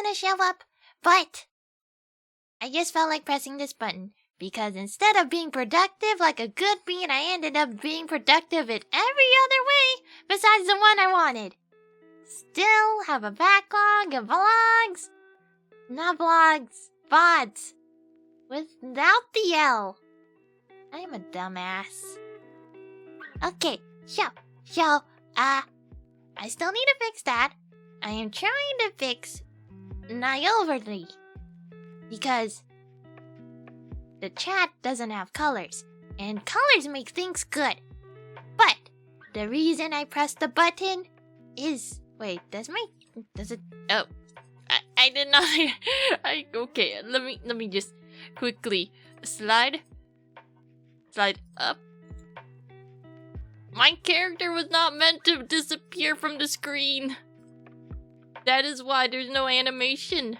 gonna show up, but I just felt like pressing this button because instead of being productive like a good bean, I ended up being productive in every other way besides the one I wanted. Still have a backlog of vlogs. Not blogs, VODs. Without the L. I'm a dumbass. Okay, so, I still need to fix that. I am trying to fix Nioverly. Because the chat doesn't have colors, and colors make things good. But the reason I press the button is... Wait, does it... Oh, I did not... Okay, let me just quickly slide up. My character was not meant to disappear from the screen. That is why there's no animation.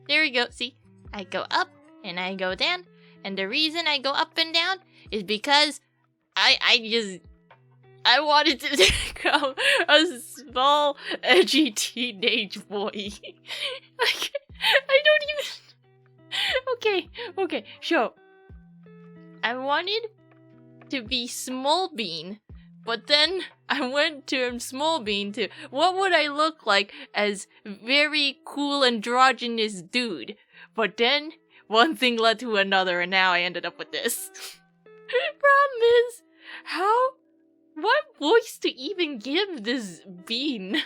There we go, see? I go up and I go down, and the reason I go up and down is because I wanted to become a small, edgy teenage boy. I don't even... Okay, sure. I wanted to be Small Bean, but then I went to Small Bean to what would I look like as very cool androgynous dude. But then one thing led to another, and now I ended up with this. Problem is, what voice to even give this bean?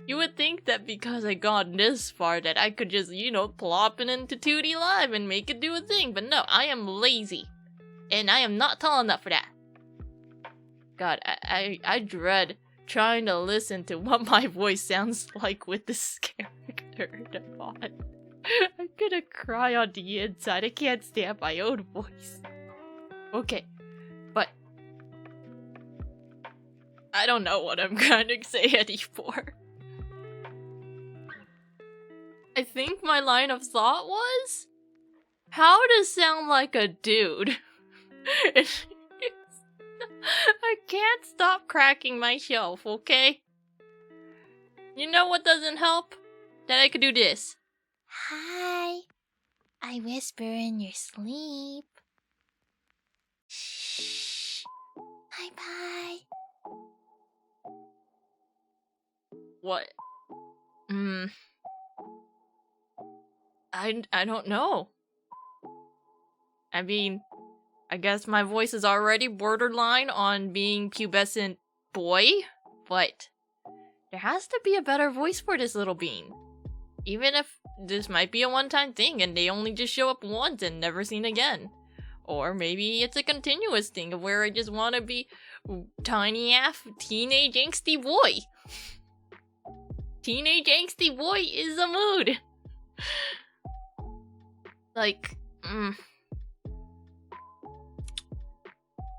You would think that because I got this far that I could just, plop it into 2D Live and make it do a thing. But no, I am lazy. And I am not tall enough for that. God, I dread trying to listen to what my voice sounds like with this character on. I'm gonna cry on the inside. I can't stand my own voice. Okay, but I don't know what I'm gonna say anymore. I think my line of thought was how to sound like a dude. I can't stop cracking myself, okay? You know what doesn't help? That I could do this. Hi. I whisper in your sleep. Shh. Bye-bye. What? I don't know. I mean, I guess my voice is already borderline on being pubescent boy, but there has to be a better voice for this little bean. Even if this might be a one-time thing and they only just show up once and never seen again. Or maybe it's a continuous thing of where I just want to be tiny-ass teenage angsty boy. Teenage angsty boy is a mood.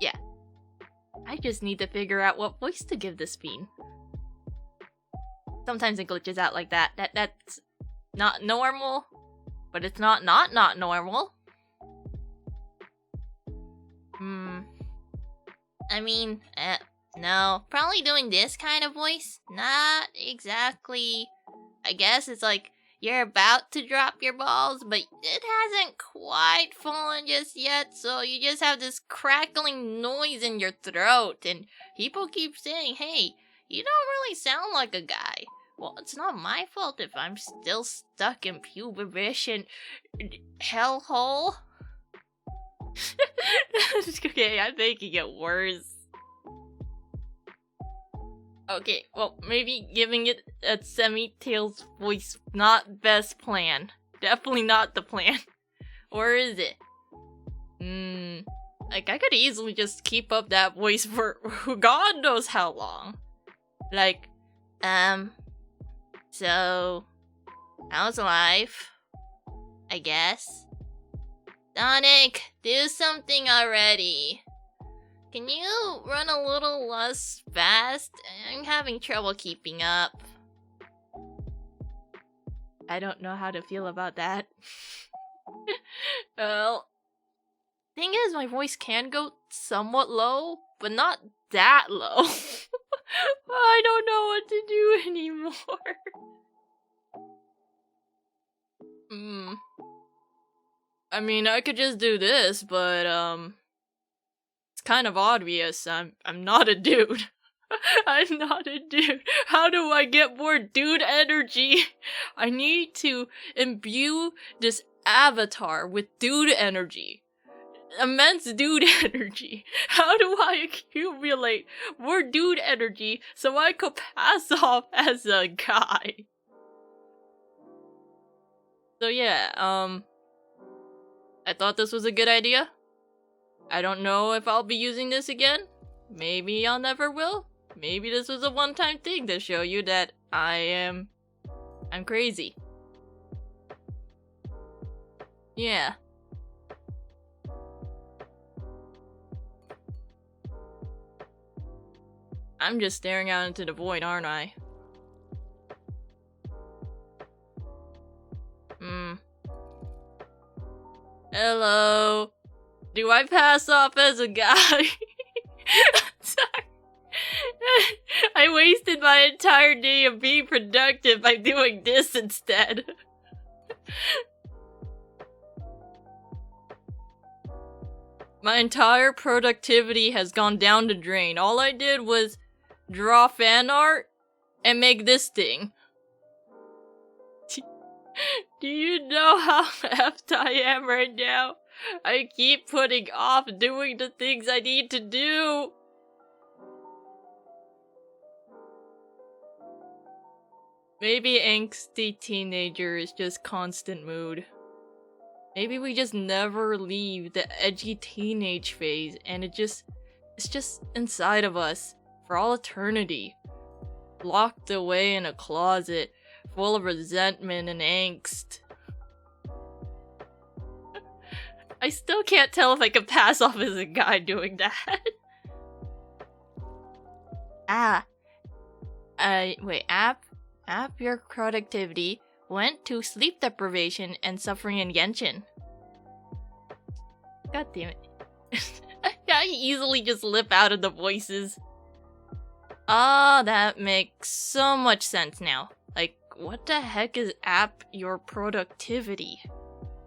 Yeah. I just need to figure out what voice to give this bean. Sometimes it glitches out like that. That's not normal, but it's not normal. I mean, no. Probably doing this kind of voice? Not exactly. I guess it's like you're about to drop your balls, but it hasn't quite fallen just yet, so you just have this crackling noise in your throat, and people keep saying, hey, you don't really sound like a guy. Well, it's not my fault if I'm still stuck in pubescent hellhole. Okay, I'm making it worse. Okay, well, maybe giving it a semi-tails voice, not best plan. Definitely not the plan. Or is it? Like, I could easily just keep up that voice for God knows how long. Like, so, how's life? I guess. Sonic, do something already. Can you run a little less fast? I'm having trouble keeping up. I don't know how to feel about that. Well, thing is, my voice can go somewhat low, but not that low. I don't know what to do anymore. I mean, I could just do this, but, it's kind of obvious. I'm not a dude. I'm not a dude. How do I get more dude energy? I need to imbue this avatar with dude energy. Immense dude energy. How do I accumulate more dude energy so I could pass off as a guy? So yeah, I thought this was a good idea. I don't know if I'll be using this again. Maybe I'll never will. Maybe this was a one-time thing to show you that I'm crazy. Yeah. I'm just staring out into the void, aren't I? Hello. Do I pass off as a guy? Sorry. I wasted my entire day of being productive by doing this instead. My entire productivity has gone down the drain. All I did was draw fan art and make this thing. Do you know how effed I am right now? I keep putting off doing the things I need to do. Maybe angsty teenager is just constant mood. Maybe we just never leave the edgy teenage phase and it's just inside of us for all eternity. Locked away in a closet full of resentment and angst. I still can't tell if I can pass off as a guy doing that. Wait, app your productivity went to sleep deprivation and suffering in Genshin. God damn it. I easily just lip out of the voices. Ah, that makes so much sense now. Like, what the heck is app your productivity?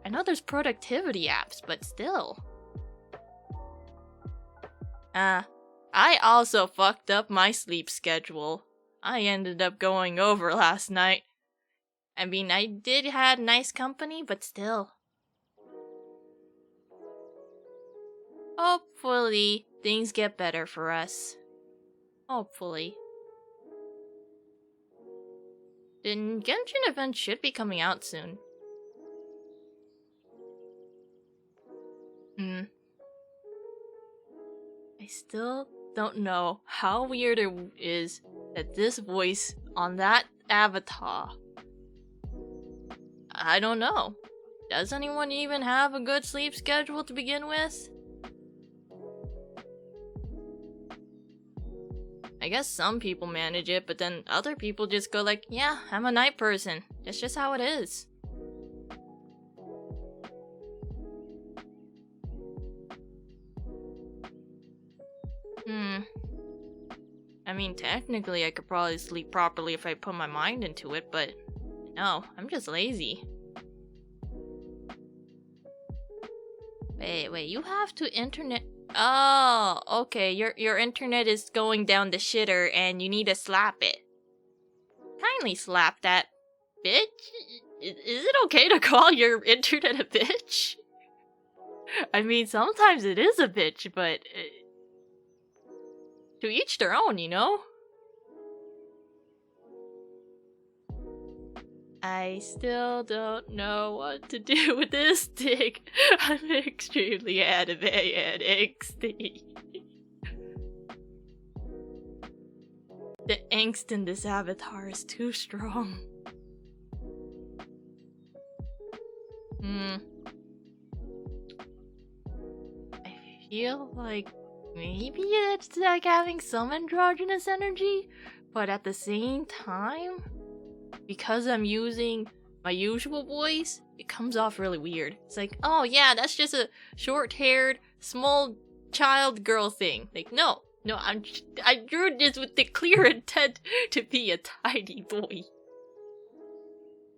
I know there's productivity apps, but still. I also fucked up my sleep schedule. I ended up going over last night. I mean, I did have nice company, but still. Hopefully, things get better for us. Hopefully. The Genshin event should be coming out soon. I still don't know how weird it is that this voice on that avatar. I don't know. Does anyone even have a good sleep schedule to begin with? I guess some people manage it, but then other people just go like, yeah, I'm a night person. That's just how it is. I mean, technically I could probably sleep properly if I put my mind into it, but no, I'm just lazy. Wait, you have to internet. Oh, okay, your internet is going down the shitter and you need to slap it. Kindly slap that bitch. Is it okay to call your internet a bitch? I mean, sometimes it is a bitch, but to each their own, you know? I still don't know what to do with this thing. I'm extremely anime and angsty. The angst in this avatar is too strong. I feel like maybe it's like having some androgynous energy, but at the same time, because I'm using my usual voice, it comes off really weird. It's like, oh yeah, that's just a short-haired, small child girl thing. Like, no, I drew this with the clear intent to be a tiny boy.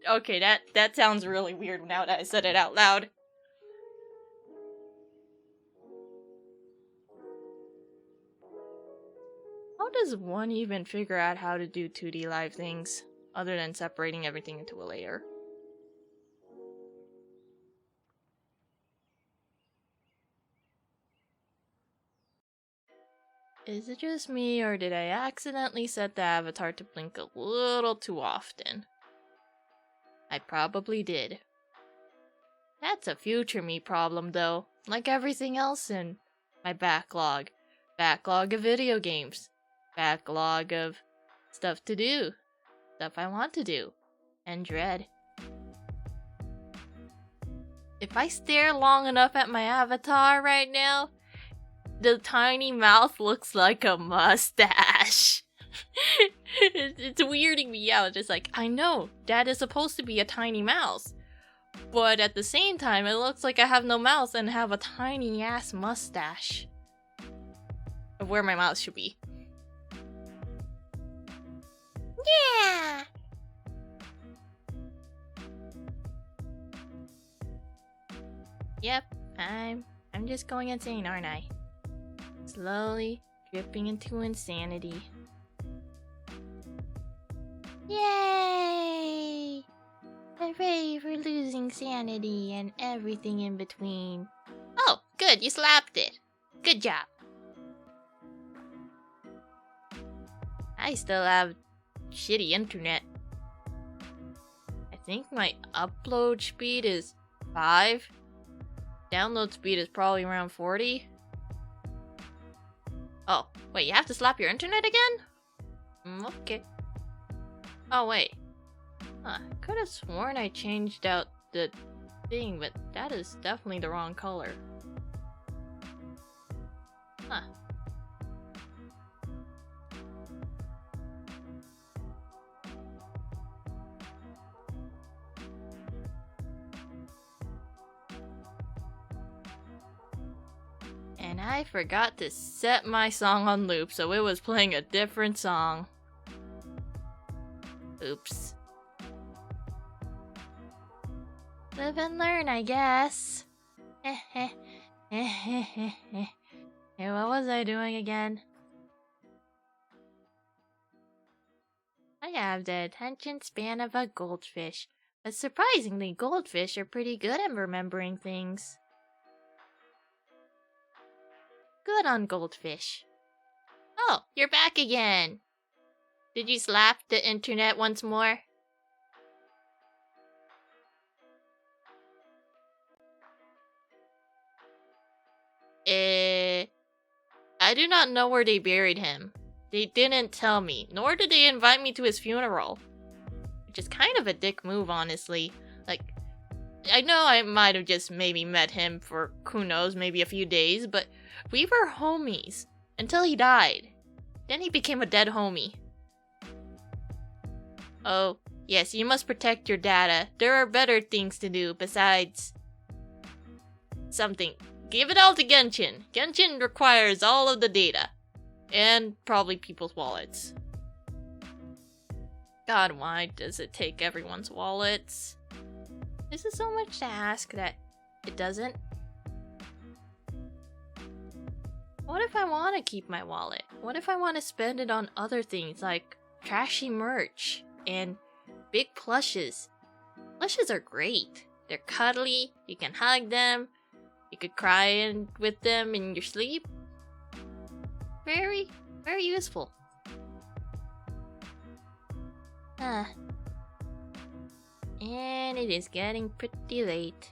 Okay, that sounds really weird now that I said it out loud. How does one even figure out how to do 2D live things other than separating everything into a layer? Is it just me, or did I accidentally set the avatar to blink a little too often? I probably did. That's a future me problem though, like everything else in my backlog. Backlog of video games. Backlog of stuff to do. Stuff I want to do. And dread. If I stare long enough at my avatar right now, the tiny mouth looks like a mustache. It's weirding me out. Just like, I know, that is supposed to be a tiny mouse. But at the same time, it looks like I have no mouth and have a tiny ass mustache. Of where my mouth should be. Yeah! Yep, I'm just going insane, aren't I? Slowly dripping into insanity. Yay! Hooray for losing sanity and everything in between. Oh, good, you slapped it. Good job. I still have shitty internet. I think my upload speed is 5. Download speed is probably around 40. Oh, wait, you have to slap your internet again? Okay. Oh, wait. Huh, I could have sworn I changed out the thing, but that is definitely the wrong color. Huh. And I forgot to set my song on loop, so it was playing a different song. Oops. Live and learn, I guess. Hey, what was I doing again? I have the attention span of a goldfish, but surprisingly, goldfish are pretty good at remembering things. Good on goldfish. Oh, you're back again. Did you slap the internet once more? I do not know where they buried him. They didn't tell me, nor did they invite me to his funeral. Which is kind of a dick move, honestly. Like, I know I might have just maybe met him for, who knows, maybe a few days, but we were homies until he died. Then he became a dead homie. Oh, yes, you must protect your data. There are better things to do besides something. Give it all to Genshin. Genshin requires all of the data. And probably people's wallets. God, why does it take everyone's wallets? Is it so much to ask that it doesn't? What if I want to keep my wallet? What if I want to spend it on other things like trashy merch and big plushes? Plushes are great. They're cuddly, you can hug them, you could cry with them in your sleep. Very, very useful. And it is getting pretty late.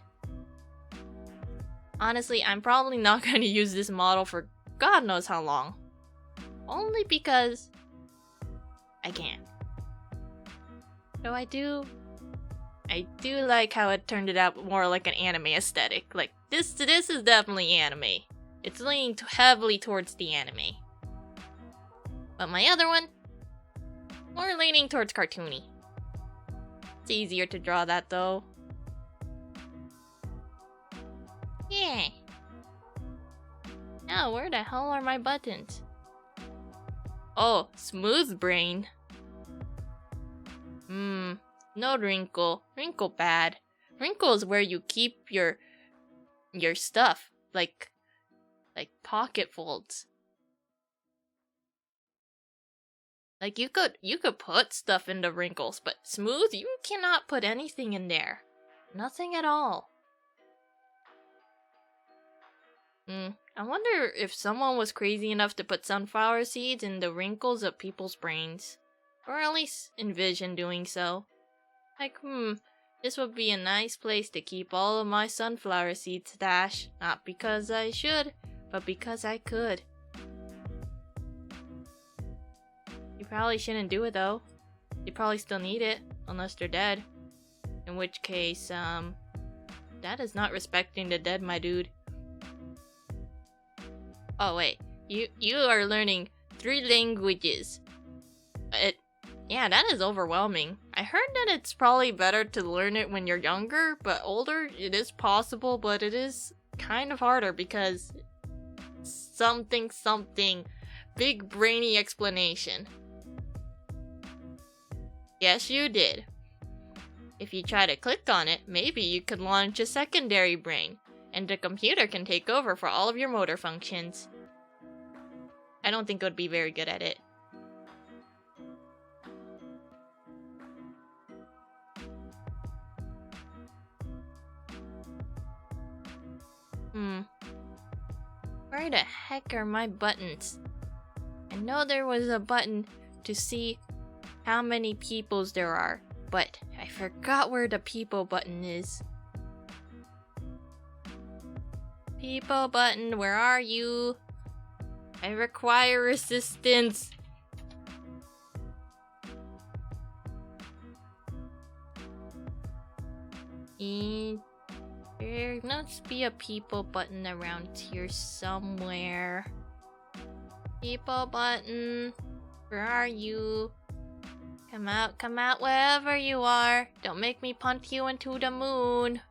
Honestly, I'm probably not going to use this model for God knows how long. Only because I can. So I do like how it turned it out more like an anime aesthetic. Like, this is definitely anime. It's leaning heavily towards the anime. But my other one, more leaning towards cartoony. It's easier to draw that though. Yeah. Now, where the hell are my buttons? Oh, smooth brain. No wrinkle. Wrinkle bad. Wrinkle is where you keep your stuff, like pocket folds. Like, you could put stuff in the wrinkles, but smooth, you cannot put anything in there. Nothing at all. I wonder if someone was crazy enough to put sunflower seeds in the wrinkles of people's brains. Or at least envision doing so. Like, this would be a nice place to keep all of my sunflower seed stash. Not because I should, but because I could. You probably shouldn't do it though. You probably still need it, unless they're dead. In which case, that is not respecting the dead, my dude. Oh wait, you are learning 3 languages. Yeah, that is overwhelming. I heard that it's probably better to learn it when you're younger, but older, it is possible, but it is kind of harder because something, big brainy explanation. Yes, you did. If you try to click on it, maybe you could launch a secondary brain, and the computer can take over for all of your motor functions. I don't think it would be very good at it. Where the heck are my buttons? I know there was a button to see how many peoples there are, but I forgot where the people button is. People button, where are you? I require assistance. There must be a people button around here somewhere. People button, where are you? Come out wherever you are. Don't make me punt you into the moon.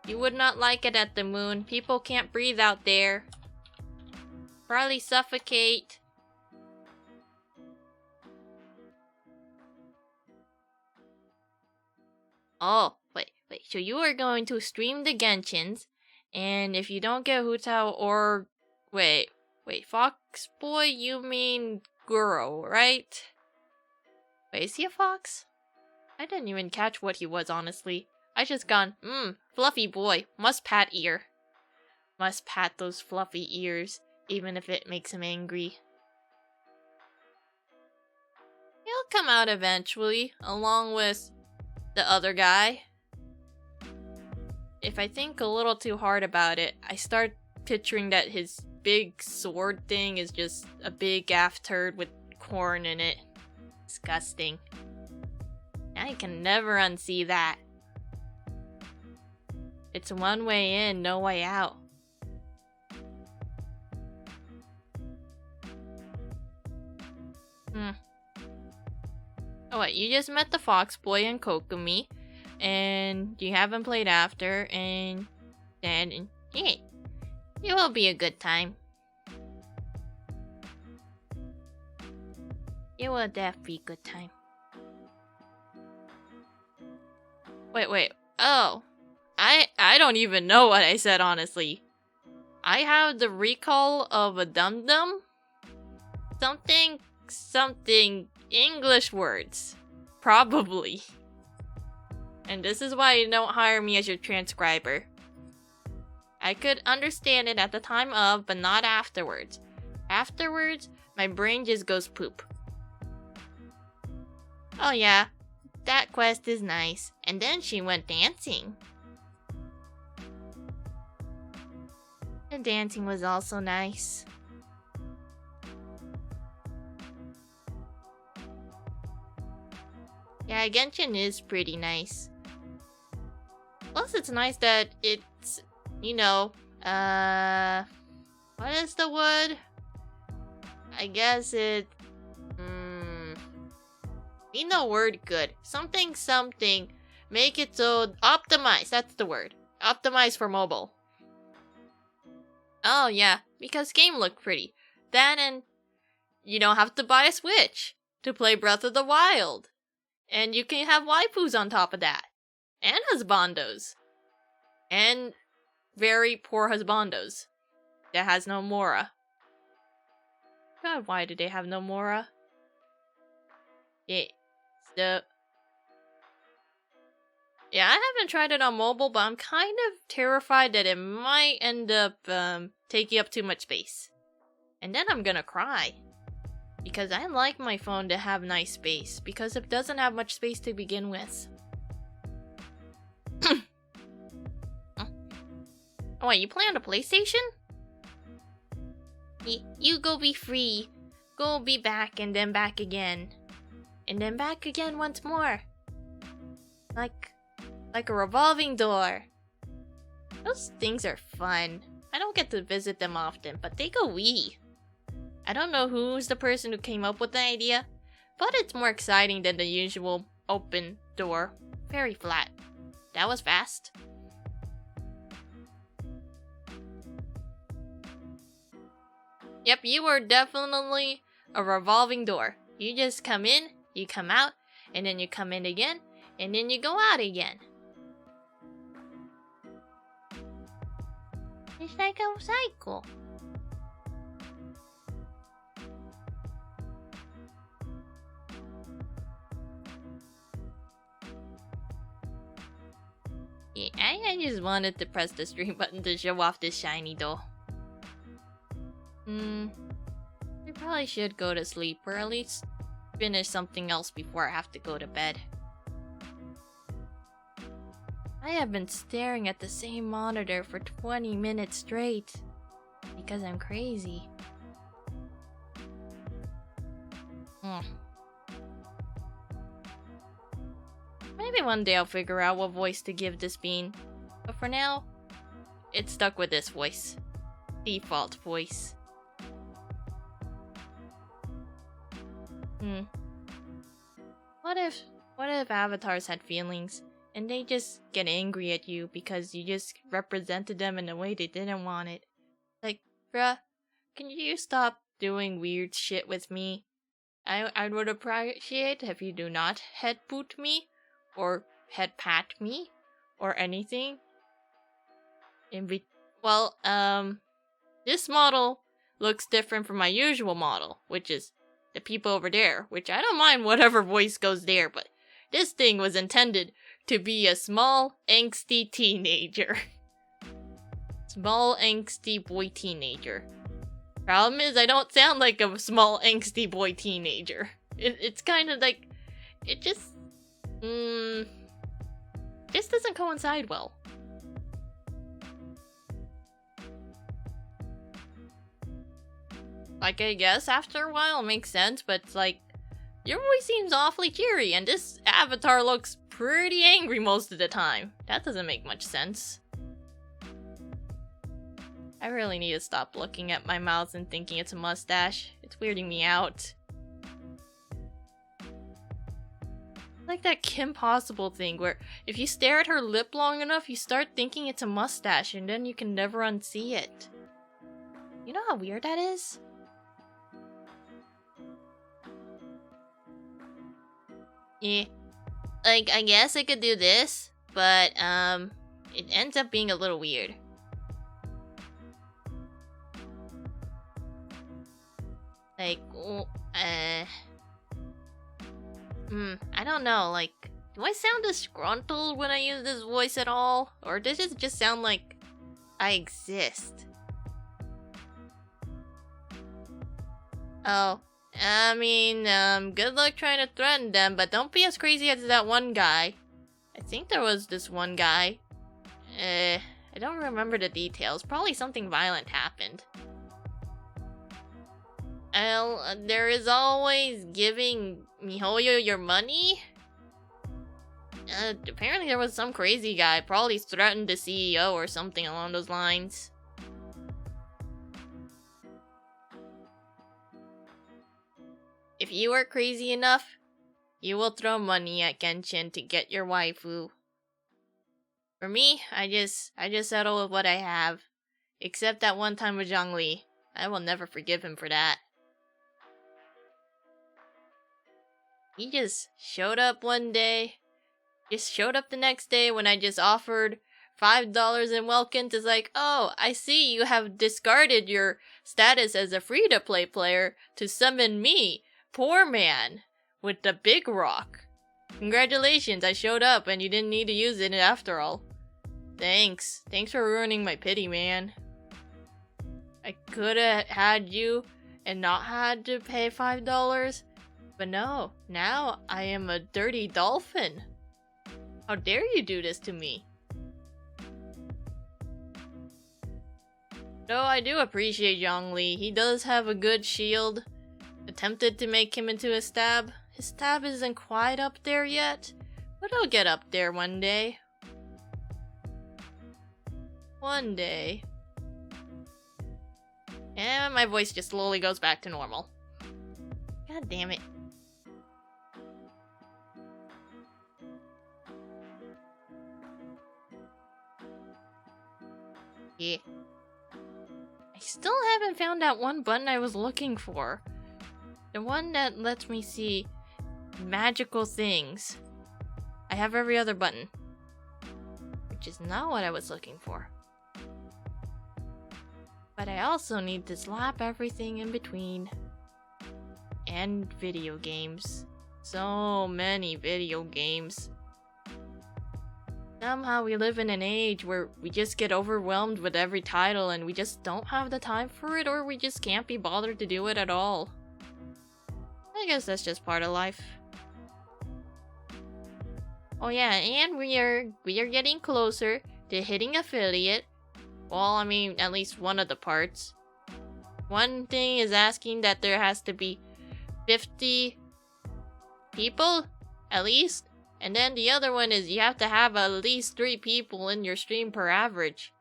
You would not like it at the moon. People can't breathe out there. Probably suffocate. Oh, wait. So you are going to stream the Genshins, and if you don't get Hutao or... Wait, Fox Boy, you mean Guro, right? Wait, is he a fox? I didn't even catch what he was, honestly. I just gone, fluffy boy, must pat ear. Must pat those fluffy ears, even if it makes him angry. He'll come out eventually, along with the other guy. If I think a little too hard about it, I start picturing that his big sword thing is just a big aft turd with corn in it. Disgusting. I can never unsee that. It's one way in, no way out. Oh wait, you just met the Fox Boy and Kokumi, and you haven't played after, and then, yeah, it will be a good time. It will definitely be a good time. Wait, oh. I don't even know what I said, honestly. I have the recall of a dum-dum? Something English words. Probably. And this is why you don't hire me as your transcriber. I could understand it at the time of, but not afterwards. Afterwards, my brain just goes poop. Oh yeah, that quest is nice. And then she went dancing. The dancing was also nice. Yeah, Genshin is pretty nice. Plus, it's nice that it's, you know, what is the word? I guess it, be no word good. Something, make it so, optimize, that's the word. Optimize for mobile. Oh yeah, because game looked pretty. That and you don't have to buy a Switch to play Breath of the Wild. And you can have waifus on top of that. And husbandos. And very poor husbandos. That has no Mora. God, why do they have no Mora? Yeah, so... Yeah, I haven't tried it on mobile, but I'm kind of terrified that it might end up taking up too much space. And then I'm gonna cry. Because I like my phone to have nice space, because it doesn't have much space to begin with. Oh wait, you play on the PlayStation? You go be free. Go be back and then back again. And then back again once more. Like a revolving door. Those things are fun. I don't get to visit them often, but they go wee. I don't know who's the person who came up with the idea, but it's more exciting than the usual open door. Very flat. That was fast. Yep, you are definitely a revolving door. You just come in, you come out, and then you come in again, and then you go out again. It's like a cycle. Yeah, I just wanted to press the stream button to show off this shiny though. I probably should go to sleep, or at least finish something else before I have to go to bed. I have been staring at the same monitor for 20 minutes straight. Because I'm crazy. Maybe one day I'll figure out what voice to give this bean. But for now, it's stuck with this voice. Default voice. What if avatars had feelings and they just get angry at you because you just represented them in a way they didn't want it? Like, bruh, can you stop doing weird shit with me? I would appreciate if you do not head boot me or head pat me or anything. This model looks different from my usual model, which is the people over there, which I don't mind whatever voice goes there, but this thing was intended to be a small, angsty teenager. Small, angsty boy teenager. Problem is, I don't sound like a small, angsty boy teenager. It's kind of like... It just... This doesn't coincide well. Like, I guess after a while it makes sense, but it's like, your voice seems awfully cheery, and this avatar looks pretty angry most of the time. That doesn't make much sense. I really need to stop looking at my mouth and thinking it's a mustache. It's weirding me out. Like that Kim Possible thing where if you stare at her lip long enough, you start thinking it's a mustache and then you can never unsee it. You know how weird that is? Yeah. Like, I guess I could do this, but, it ends up being a little weird. Like, I don't know, like, do I sound disgruntled when I use this voice at all? Or does it just sound like I exist? Oh, I mean, good luck trying to threaten them, but don't be as crazy as that one guy. I think there was this one guy. I don't remember the details. Probably something violent happened. Well, there is always giving Mihoyo your money. Apparently there was some crazy guy, probably threatened the CEO or something along those lines. If you are crazy enough, you will throw money at Genshin to get your waifu. For me, I just settle with what I have. Except that one time with Zhongli. I will never forgive him for that. He just showed up one day. Just showed up the next day when I just offered $5 in welcome. It's like, oh, I see you have discarded your status as a free-to-play player to summon me, poor man, with the big rock. Congratulations, I showed up and you didn't need to use it after all. Thanks. Thanks for ruining my pity, man. I could've had you and not had to pay $5, but no, now I am a dirty dolphin. How dare you do this to me? Though I do appreciate Zhongli, he does have a good shield. Attempted to make him into a stab. His stab isn't quite up there yet, but he'll get up there one day. One day. And my voice just slowly goes back to normal. God damn it. Yeah. I still haven't found that one button I was looking for. The one that lets me see magical things. I have every other button, which is not what I was looking for. But I also need to slap everything in between. And video games. So many video games. Somehow we live in an age where we just get overwhelmed with every title and we just don't have the time for it, or we just can't be bothered to do it at all. I guess that's just part of life. Oh yeah, and we are getting closer to hitting affiliate. Well, I mean, at least one of the parts. One thing is asking that there has to be 50 people, at least. And then the other one is you have to have at least 3 people in your stream per average.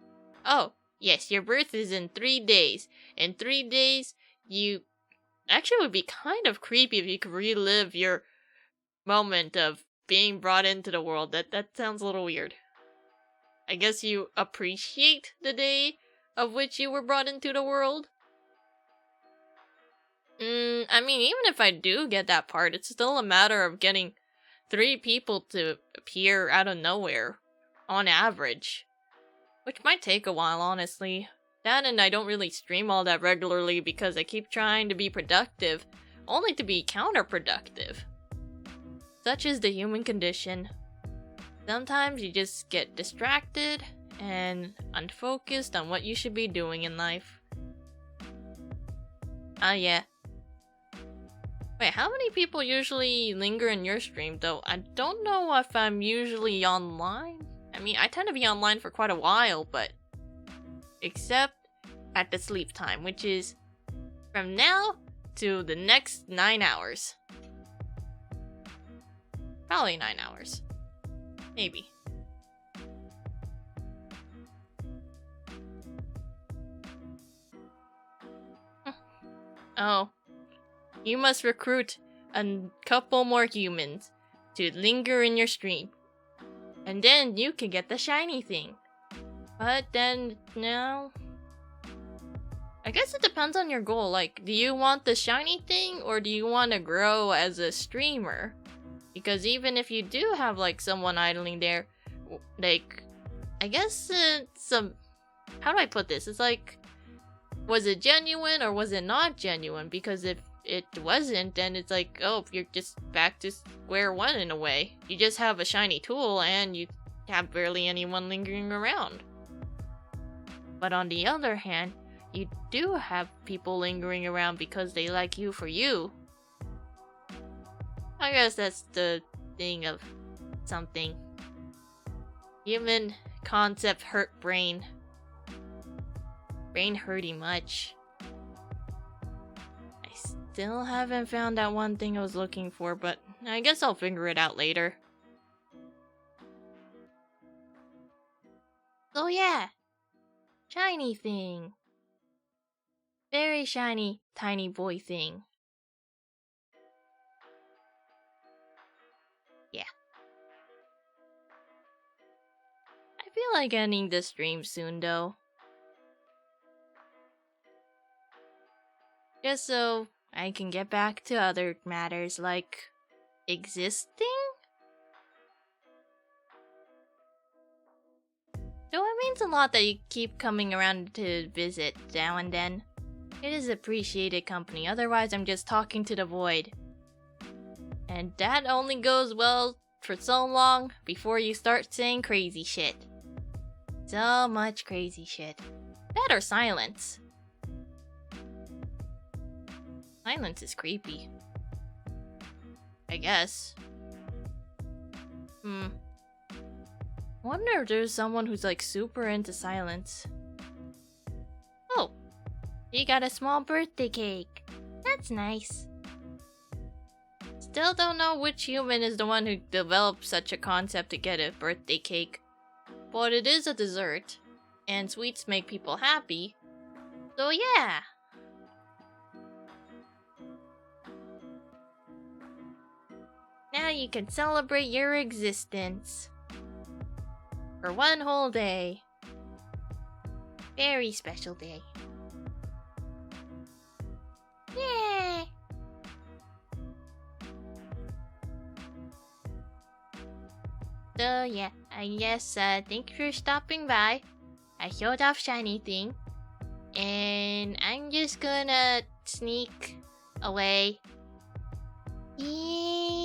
Oh, yes, your birth is in 3 days. In 3 days, you... Actually, it would be kind of creepy if you could relive your moment of being brought into the world. That sounds a little weird. I guess you appreciate the day of which you were brought into the world? I mean, even if I do get that part, it's still a matter of getting 3 people to appear out of nowhere, on average. Which might take a while, honestly. That and I don't really stream all that regularly because I keep trying to be productive, only to be counterproductive. Such is the human condition. Sometimes you just get distracted and unfocused on what you should be doing in life. Yeah. Wait, how many people usually linger in your stream though? I don't know if I'm usually online. I mean, I tend to be online for quite a while, but... Except at the sleep time, which is from now to the next 9 hours. Probably 9 hours. Maybe. Oh. You must recruit a couple more humans to linger in your stream. And then you can get the shiny thing. But then, no. I guess it depends on your goal. Like, do you want the shiny thing or do you want to grow as a streamer? Because even if you do have, like, someone idling there, like, I guess it's a... How do I put this? It's like, was it genuine or was it not genuine? Because if it wasn't, then it's like, oh, you're just back to square one in a way. You just have a shiny tool and you have barely anyone lingering around. But on the other hand, you do have people lingering around because they like you for you. I guess that's the thing of something. Human concept hurt brain. Brain hurty much. I still haven't found that one thing I was looking for, but I guess I'll figure it out later. So yeah. Shiny thing. Very shiny, tiny boy thing. Yeah. I feel like ending this stream soon, though. Just so I can get back to other matters like existing? Though it means a lot that you keep coming around to visit now and then. It is appreciated company, otherwise I'm just talking to the void. And that only goes well for so long before you start saying crazy shit. So much crazy shit. That or silence. Silence is creepy. I guess. Wonder if there's someone who's like super into silence. Oh, you got a small birthday cake. That's nice. Still don't know which human is the one who developed such a concept to get a birthday cake. But it is a dessert, and sweets make people happy. So yeah. Now you can celebrate your existence. For one whole day. Very special day. Yay! So yeah, I guess thank you for stopping by. I showed off shiny thing. And I'm just gonna sneak away. Yay!